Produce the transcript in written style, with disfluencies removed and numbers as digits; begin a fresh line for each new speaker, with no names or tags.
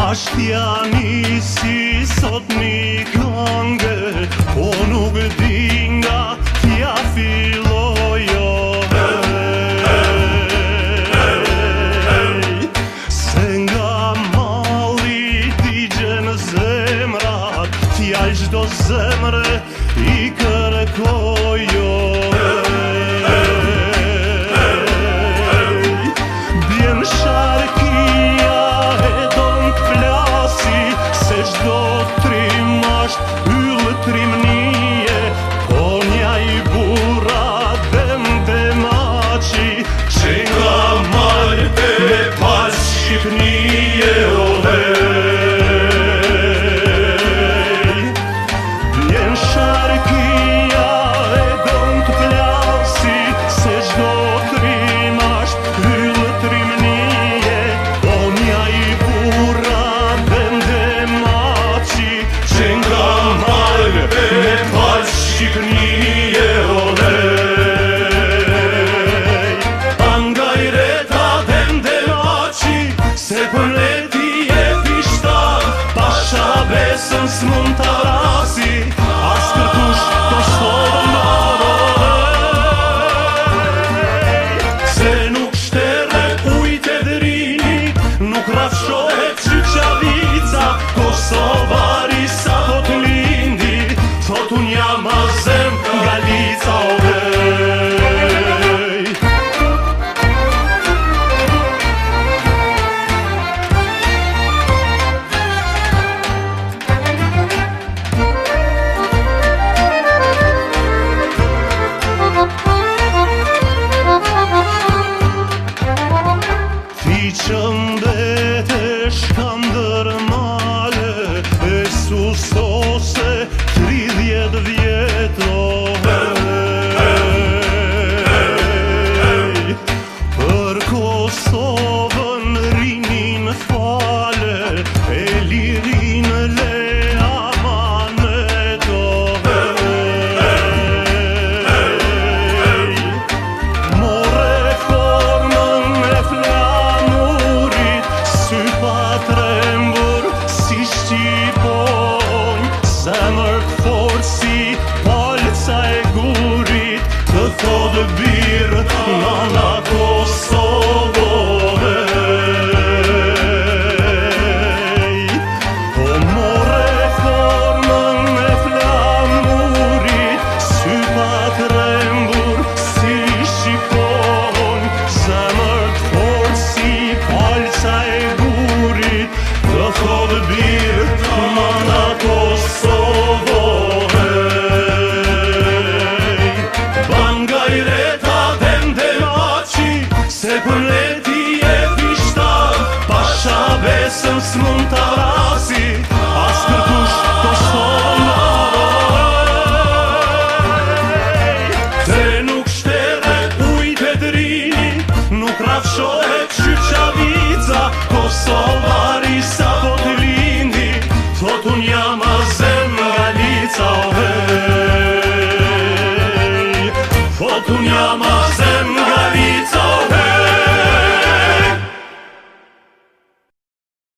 Ashtja nisi sot një këngë, po nuk di nga t'ja fillojo. Se nga malli digjen zemrat, t'ja çdo zemre i kërkojo. Bjen sharkia e don t'flasi, se çdo trim asht yll trimnie, po nja i burra dende maçi, që nga malte me pas Shqipnie Bjen sharkia e don t'flasi, se çdo trim asht yll trimnie, po nja i burra dende maçi, që nga malte me pas Shqipnie Angajreta dende maçi, se për leti e fishta, pasha besën s'mund t'a rasi, as kërkush të shodën Se nuk shtere ujt e drini, nuk rafshohet Qyqavica, Kosovari sa thot lindi, thot un jam azem Galica Ti që mbetesh kandër male, e sustose 30 vjeto Për Kosovën rinin fale, e lirin le amaneto More formën e flamurit, sy pa trembur si shqiponj, zemër t'fort si polca e gurit, të thot birë nana Kosovo Po more formën e flamurit, sy pa trembur si shqiponj, zemër t'fort si polca e gurit, të thot birë nana Kosovo Bangajreta dende maçi, se për leti e fishta, pasha besën s'mund t'a rasi, as kërkush të shodën Se nuk shtere ujt e drini, nuk rafshohet